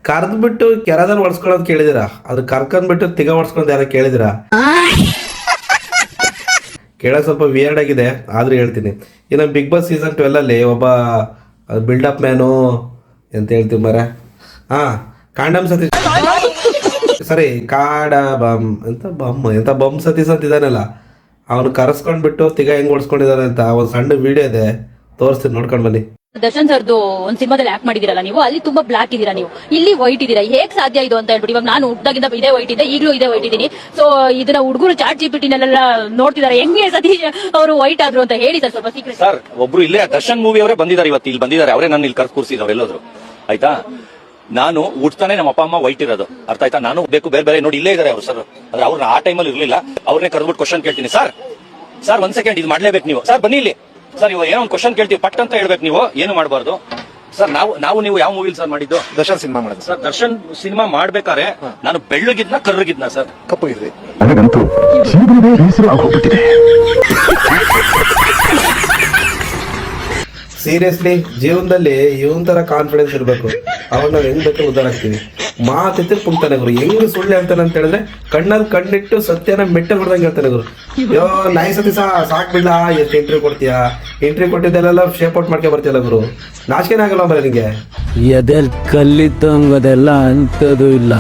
ಕರ್ದ್ಬಿಟ್ಟು ಕೆರದಲ್ಲಿ ಒಡ್ಸ್ಕೊಳ್ಳೋದು ಕೇಳಿದಿರಾ? ಅದ್ರ ಕರ್ಕೊಂಡ್ಬಿಟ್ಟು ತಿಗ ಒಡ್ಸ್ಕೊಳ್ಳೋದು ಯಾರು ಕೇಳಿದಿರಾ? ಕೇಳೋ ಸ್ವಲ್ಪ ವಿಯರ್ಡ್ ಆಗಿದೆ, ಆದ್ರೂ ಹೇಳ್ತೀನಿ. ಇನ್ನು ಬಿಗ್ ಬಾಸ್ ಸೀಸನ್ 12 ಅಲ್ಲಿ ಒಬ್ಬ ಬಿಲ್ಡಪ್ ಮ್ಯಾನು ಎಂತ ಹೇಳ್ತೀವಿ ಮರ, ಕಾಂಡಮ್ ಸತೀಶ್, ಸರಿ ಕಾಡ ಬಮ್ ಎಂತ ಬಮ್ ಸತೀಶ್ ಅಂತ ಇದಾನಲ್ಲ, ಅವನು ಕರೆಸ್ಕೊಂಡ್ಬಿಟ್ಟು ತಿಗ ಹೆಂಗ್ ಓಡಿಸ್ಕೊಂಡಿದ್ದಾನೆ ಅಂತ ಒಂದು ಸಣ್ಣ ವಿಡಿಯೋ ಇದೆ, ತೋರಿಸ್ತೀನಿ, ನೋಡ್ಕೊಂಡು ಬನ್ನಿ. ದರ್ಶನ್ ಸರ್ದು ಒಂದ್ ಸಿನಿಮಾದಲ್ಲಿ ಆಕ್ಟ್ ಮಾಡಿದಿರಲ್ಲ ನೀವು, ಅಲ್ಲಿ ತುಂಬಾ ಬ್ಲಾಕ್ ಇದೀರಾ, ನೀವು ಇಲ್ಲಿ ವೈಟ್ ಇದೀರಾ, ಹೇಗ್ ಸಾಧ್ಯ ಇದು ಅಂತ ಹೇಳ್ಬಿಟ್ಟು. ಇವಾಗ ನಾನು ಹುಟ್ಟಾಗಿಂದ ಇದೇ ವೈಟ್ ಇದೆ, ಈಗಲೂ ಇದೇ ವೈಟ್ ಇದೀನಿ. ಸೊ ಇದನ್ನ ಹುಡುಗರು ಚಾಟ್ ಜಿಪಿಟಿನೆಲ್ಲ ನೋಡ್ತಿದ್ದಾರೆ, ಹೆಂಗೆ ಸತೀಶ್ ಅವರು ವೈಟ್ ಆದ್ರು ಅಂತ ಹೇಳಿ ಸರ್ ಸ್ವಲ್ಪ ಸೀಕ್ರೆಟ್. ಸರ್ ಒಬ್ರು ಇಲ್ಲೇ ದರ್ಶನ್ ಮೂವಿ ಅವರೇ ಬಂದಿದ್ದಾರೆ, ಇವತ್ತು ಇಲ್ಲಿ ಬಂದಿದ್ದಾರೆ, ಅವರೇ ನನ್ನ ಇಲ್ಲಿ ಕರ್ದು ಕೂರಿಸಿದವ್ರು ಎಲ್ಲೋದ್ರು, ಆಯ್ತಾ. ನಾನು ಹುಟ್ತಾನೆ ನಮ್ಮ ಅಪ್ಪ ಅಮ್ಮ ವೈಟ್ ಇರೋದು, ಅರ್ಥ ಆಯ್ತಾ. ನಾನು ಬೇಕು ಬೇರೆ ಬೇರೆ ನೋಡಿ ಇಲ್ಲೇ ಇದಾರೆ ಅವ್ರು ಸರ್, ಆದ್ರೆ ಅವ್ರನ್ನ ಆ ಟೈಮಲ್ಲಿ ಇರ್ಲಿಲ್ಲ, ಅವ್ರನ್ನೇ ಕರೆದ್ಬಿಟ್ಟು ಕ್ವಶನ್ ಕೇಳ್ತೀನಿ. ಸರ್ ಒಂದ್ ಸೆಕೆಂಡ್ ಇದು ಮಾಡ್ಲೇಬೇಕು ನೀವು, ಸರ್ ಬನ್ನಿ ಇಲ್ಲಿ ಸರ್, ಇವಾಗ ಏನೋ ಒಂದು ಕ್ವಶನ್ ಕೇಳ್ತೀವಿ, ಪಟ್ ಅಂತ ಹೇಳ್ಬೇಕು ನೀವು, ಏನು ಮಾಡಬಾರ್ದು ಸರ್. ನೀವು ಯಾವ ಮೂವಿಲ್ ಸರ್ ಮಾಡಿದ್ದು? ದರ್ಶನ್ ಸಿನಿಮಾ ಮಾಡಿದ್ರು ಸರ್. ದರ್ಶನ್ ಸಿನಿಮಾ ಮಾಡ್ಬೇಕಾರೆ ನಾನು ಬೆಳ್ಳಗಿದ್ನ ಕರ್ರಗಿದ್ನ ಸರ್? ಕಪ್ಪು ಇದ್ರಿ. ನನಗಂತೂ ಜೀವನವೇ ಬೇಸರ ಆಗೋಗ್ಬಿಟ್ಟಿದೆ. ಸೀರಿಯಸ್ಲಿ ಜೀವನದಲ್ಲಿ ಇವನ್ ತರ ಕಾನ್ಫಿಡೆನ್ಸ್ ಇರಬೇಕು, ಅವಾಗ ನಾವು ಹೆಂಗ್ ಬೇಕಾದ್ರೆ ಉದ್ದಾರ ಆಗ್ತೀವಿ. ಮಾತಿತ್ತು ಪುಂಕ್ತಾನೆ ಗುರು, ಹೆಂಗ್ ಸುಳ್ಳು ಹೇಳ್ತಾನೆ ಅಂತ ಹೇಳಿದ್ರೆ ಕಣ್ಣಲ್ಲಿ ಕಣ್ಣಿಟ್ಟು ಸತ್ಯನ ಮೆಟ್ಟ ಹೊಡೆದಂಗೆ ಹೇಳ್ತಾನೆ ಗುರು. ಯೋ ನಾಯಿ ಸತಿ ಸಾಕ್ ಬಿಡ್ಲಾ, ಎಷ್ಟು ಇಂಟ್ರಿ ಕೊಡ್ತೀಯಾ, ಇಂಟ್ರಿ ಕೊಟ್ಟಿದ್ದೆಲ್ಲ ಶೇಪ್ ಔಟ್ ಮಾಡ್ಕೆ ಬರ್ತೀಯಲ್ಲ ಗುರು, ನಾಚಿಕೆನೇ ಆಗಲ್ಲ ಬರ ನಿಂಗೆ. ಎದೆಲ್ ಕಲ್ಲಿತ್ತು ಅಂಗದೆಲ್ಲ ಅಂತದೂ ಇಲ್ಲ.